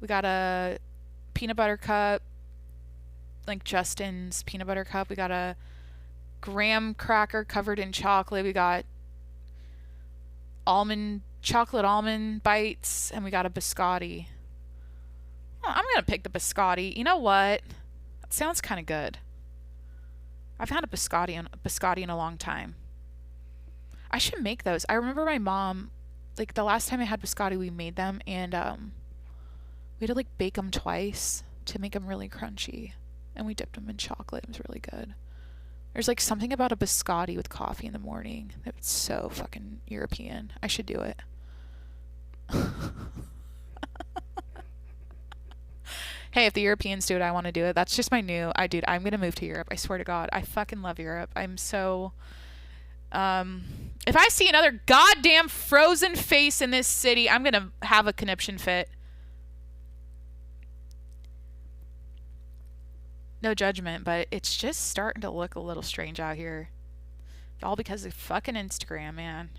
We got a peanut butter cup, like Justin's peanut butter cup. We got a graham cracker covered in chocolate. We got chocolate almond bites, and we got a biscotti. Oh, I'm gonna pick the biscotti. You know what? That sounds kind of good. I've had a biscotti in a long time. I should make those. I remember my mom, like the last time I had biscotti, we made them, and we had to like bake them twice to make them really crunchy, and we dipped them in chocolate. It was really good. There's like something about a biscotti with coffee in the morning that's so fucking European. I should do it. Hey, if the Europeans do it, I want to do it. That's just my dude, I'm gonna move to Europe. I swear to God. I fucking love Europe. I'm so if I see another goddamn frozen face in this city, I'm gonna have a conniption fit. No judgment, but it's just starting to look a little strange out here. All because of fucking Instagram, man.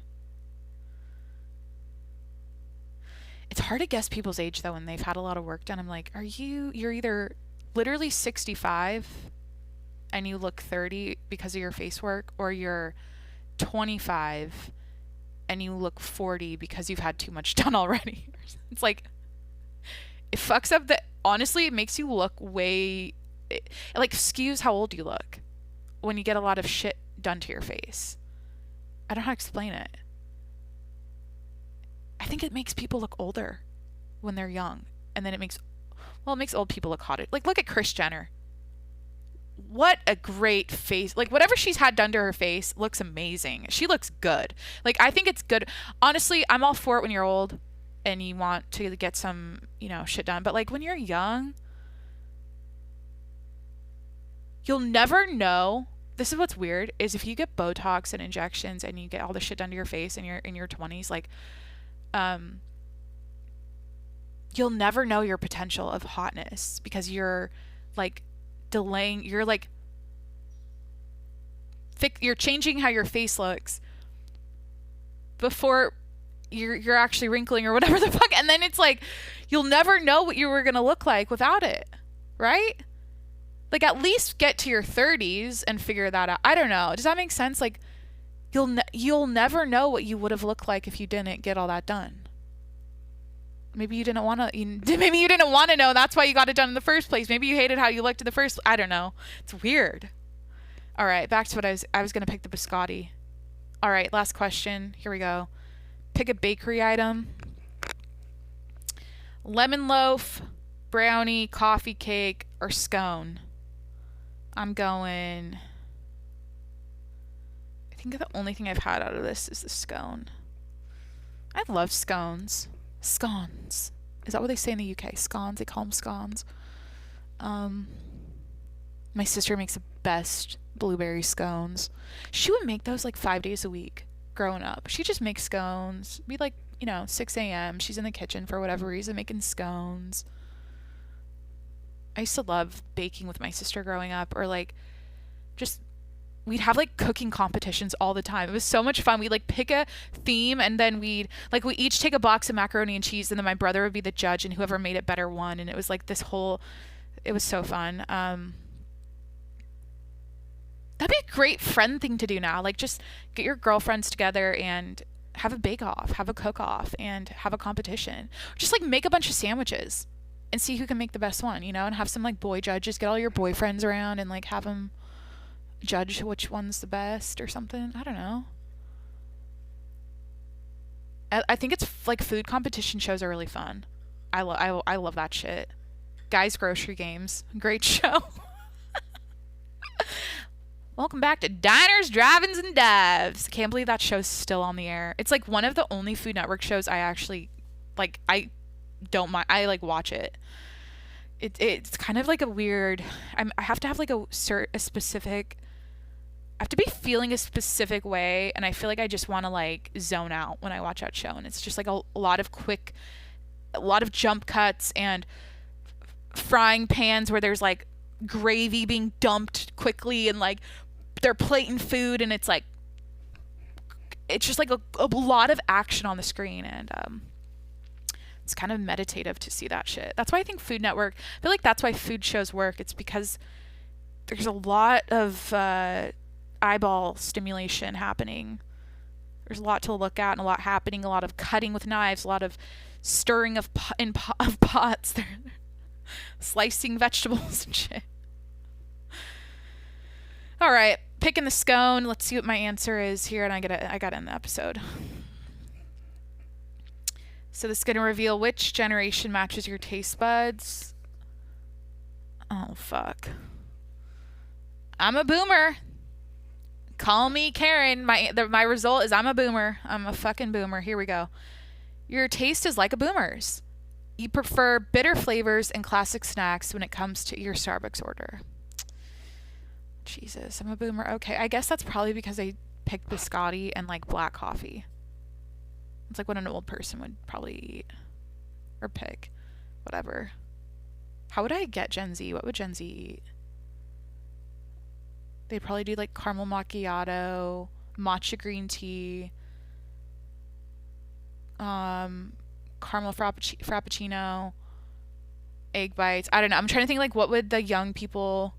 It's hard to guess people's age though when they've had a lot of work done. I'm like, you're either literally 65 and you look 30 because of your face work, or you're 25 and you look 40 because you've had too much done already. It's like, it fucks up honestly, it makes you look it like skews how old you look when you get a lot of shit done to your face. I don't know how to explain it. I think it makes people look older when they're young, and then it makes old people look hotter. Like, look at Kris Jenner. What a great face. Like, whatever she's had done to her face looks amazing. She looks good. Like, I think it's good. Honestly, I'm all for it when you're old and you want to get some, shit done. But like when you're young, you'll never know. This is what's weird, is if you get Botox and injections and you get all the shit done to your face and you're in your 20s, like, you'll never know your potential of hotness because you're like delaying, you're changing how your face looks before you're actually wrinkling or whatever the fuck. And then it's like, you'll never know what you were going to look like without it. Right? Like, at least get to your 30s and figure that out. I don't know. Does that make sense? Like, you'll never know what you would have looked like if you didn't get all that done. Maybe you didn't want to know. That's why you got it done in the first place. Maybe you hated how you looked in the first. I don't know. It's weird. All right, back to what I was going to pick the biscotti. All right, last question. Here we go. Pick a bakery item. Lemon loaf, brownie, coffee cake, or scone. I'm going... I think the only thing I've had out of this is the scone. I love scones. Scones. Is that what they say in the UK? Scones. They call them scones. My sister makes the best blueberry scones. She would make those like 5 days a week growing up. She just makes scones. Be like, 6 a.m. She's in the kitchen for whatever reason making scones. I used to love baking with my sister growing up, or like just we'd have like cooking competitions all the time. It was so much fun. We'd like pick a theme, and then we each take a box of macaroni and cheese, and then my brother would be the judge, and whoever made it better won. And it was like it was so fun. That'd be a great friend thing to do now. Like, just get your girlfriends together and have a bake-off, have a cook-off, and have a competition. Just like make a bunch of sandwiches and see who can make the best one, and have some like boy judges. Get all your boyfriends around and like have them judge which one's the best or something. I don't know. I think it's like food competition shows are really fun. I love that shit. Guys Grocery Games, great show. Welcome back to Diners, Drive-Ins, and Dives. Can't believe that show's still on the air. It's like one of the only Food Network shows I actually like. I don't mind. I like watch it. It's kind of like a weird. I have to have like a specific. I have to be feeling a specific way, and I feel like I just want to like zone out when I watch that show, and it's just like a lot of jump cuts and frying pans where there's like gravy being dumped quickly, and like they're plating food, and it's like it's just like a lot of action on the screen, and it's kind of meditative to see that shit. That's why I think Food Network, I feel like that's why food shows work. It's because there's a lot of eyeball stimulation happening. There's a lot to look at and a lot happening, a lot of cutting with knives, a lot of stirring of pots. They're slicing vegetables and shit. All right, picking the scone. Let's see what my answer is here, and I got to end the episode. So this is going to reveal which generation matches your taste buds. Oh, fuck. I'm a boomer. Call me Karen. My result is I'm a boomer. I'm a fucking boomer. Here we go. Your taste is like a boomer's. You prefer bitter flavors and classic snacks when it comes to your Starbucks order. Jesus, I'm a boomer. Okay, I guess that's probably because I picked biscotti and like black coffee. It's like what an old person would probably eat or pick. Whatever. How would I get Gen Z? What would Gen Z eat? They'd probably do like caramel macchiato, matcha green tea, caramel frappuccino, egg bites. I don't know. I'm trying to think like what would the young people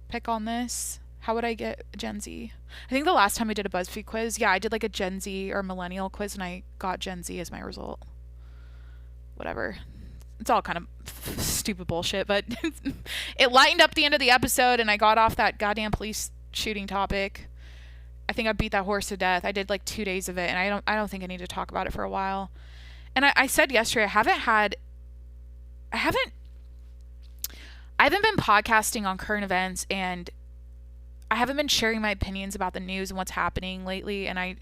pick on this? How would I get Gen Z? I think the last time I did a BuzzFeed quiz, I did like a Gen Z or millennial quiz and I got Gen Z as my result. Whatever. It's all kind of stupid bullshit, but it lightened up the end of the episode and I got off that goddamn police shooting topic. I think I beat that horse to death. I did like 2 days of it and I don't think I need to talk about it for a while. And I said yesterday, I haven't been podcasting on current events and I haven't been sharing my opinions about the news and what's happening lately, and I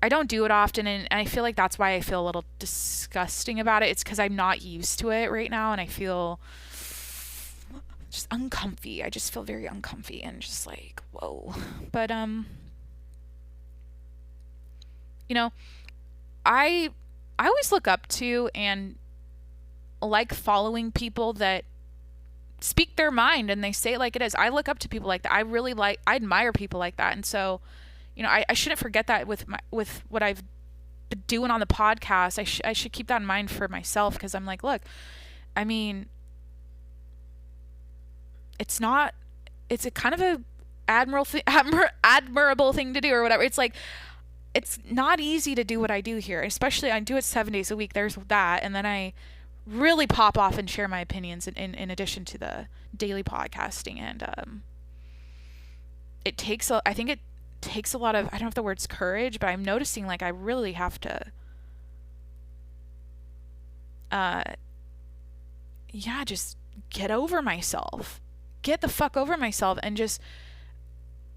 don't do it often, and I feel like that's why I feel a little disgusting about it. It's because I'm not used to it right now, and I feel just uncomfy. I just feel very uncomfy and just like, whoa. But, you know, I always look up to and like following people that speak their mind and they say it like it is. I look up to people like that. I admire people like that. And so, you know, I shouldn't forget that with what I've been doing on the podcast. I should keep that in mind for myself, because I'm like, look, I mean, it's a kind of a admirable thing to do or whatever. It's like, it's not easy to do what I do here, especially I do it 7 days a week. There's that. And then I really pop off and share my opinions in addition to the daily podcasting. And I think it takes a lot of, I don't know if the word's courage, but I'm noticing like I really have to just get over myself. Get the fuck over myself and just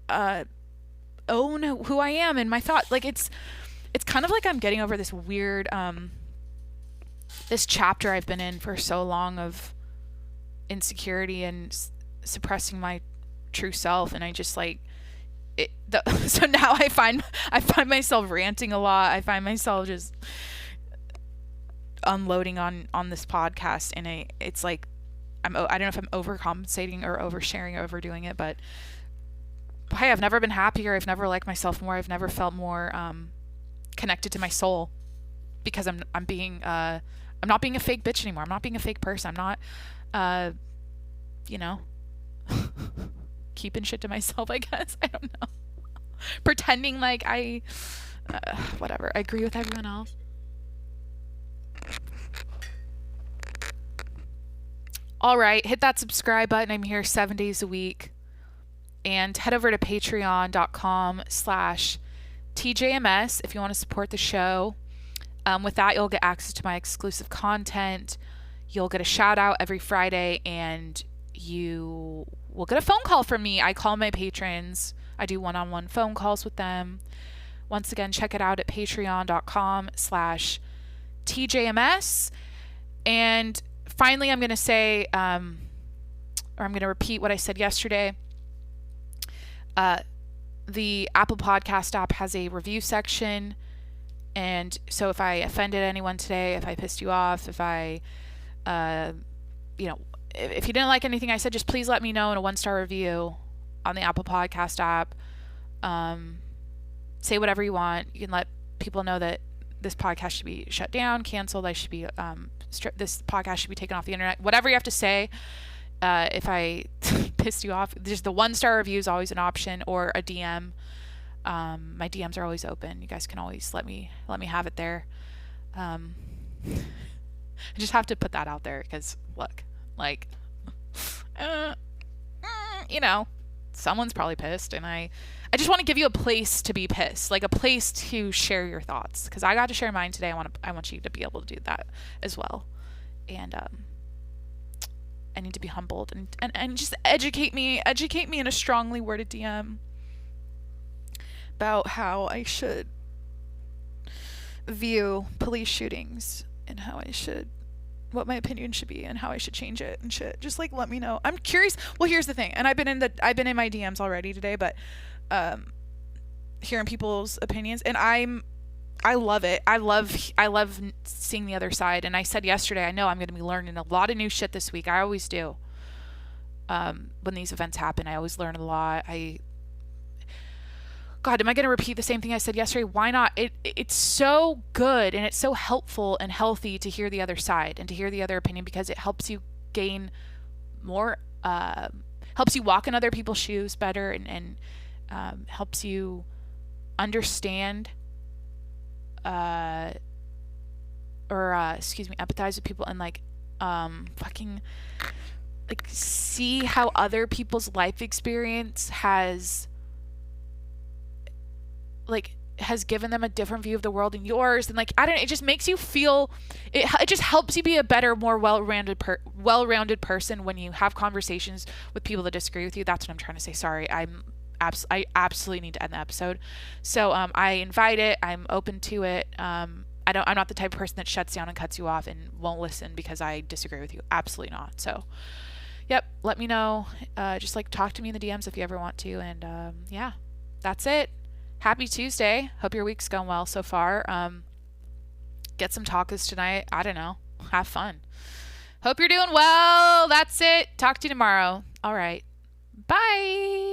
own who I am and my thought. Like it's kind of like I'm getting over this weird this chapter I've been in for so long of insecurity and suppressing my true self, and I just like it. So now I find myself ranting a lot. I find myself just unloading on this podcast, and it's like I don't know if I'm overcompensating or oversharing, overdoing it, but hey, I've never been happier. I've never liked myself more. I've never felt more connected to my soul, because I'm not being a fake bitch anymore. I'm not being a fake person. I'm not, keeping shit to myself, I guess. I don't know. Pretending like whatever. I agree with everyone else. All right. Hit that subscribe button. I'm here 7 days a week. And head over to patreon.com/TJMS if you want to support the show. With that, you'll get access to my exclusive content. You'll get a shout out every Friday, and you will get a phone call from me. I call my patrons. I do one-on-one phone calls with them. Once again, check it out at patreon.com/TJMS. And finally, I'm going to say, or I'm going to repeat what I said yesterday. The Apple Podcast app has a review section. And so if I offended anyone today, if I pissed you off, if I, if you didn't like anything I said, just please let me know in a 1-star review on the Apple Podcast app. say whatever you want. You can let people know that this podcast should be shut down, canceled. I should be this podcast should be taken off the internet. Whatever you have to say. If I pissed you off, just the 1-star review is always an option, or a DM. My DMs are always open. You guys can always let me have it there. I just have to put that out there because look, like, you know, someone's probably pissed, and I just want to give you a place to be pissed, like a place to share your thoughts, because I got to share mine today. I want you to be able to do that as well, and I need to be humbled and just educate me in a strongly worded DM about how I should view police shootings and what my opinion should be and how I should change it and shit. Just like let me know. I'm curious. Well, here's the thing, and I've been in my DMs already today, but hearing people's opinions, and I love it. I love seeing the other side. And I said yesterday, I know I'm going to be learning a lot of new shit this week. I always do. When these events happen, I always learn a lot. God, am I going to repeat the same thing I said yesterday? Why not? It's so good and it's so helpful and healthy to hear the other side and to hear the other opinion, because it helps you gain more, helps you walk in other people's shoes better, and helps you understand empathize with people, and fucking like see how other people's life experience has given them a different view of the world than yours, and it just makes you feel it just helps you be a better, more well-rounded person when you have conversations with people that disagree with you. That's what I'm trying to say. Sorry, I absolutely need to end the episode. So I invite it. I'm open to it. I'm not the type of person that shuts down and cuts you off and won't listen because I disagree with you. Absolutely not. So, yep. Let me know. Just talk to me in the DMs if you ever want to. And yeah, that's it. Happy Tuesday. Hope your week's going well so far. Get some tacos tonight. I don't know. Have fun. Hope you're doing well. That's it. Talk to you tomorrow. All right. Bye.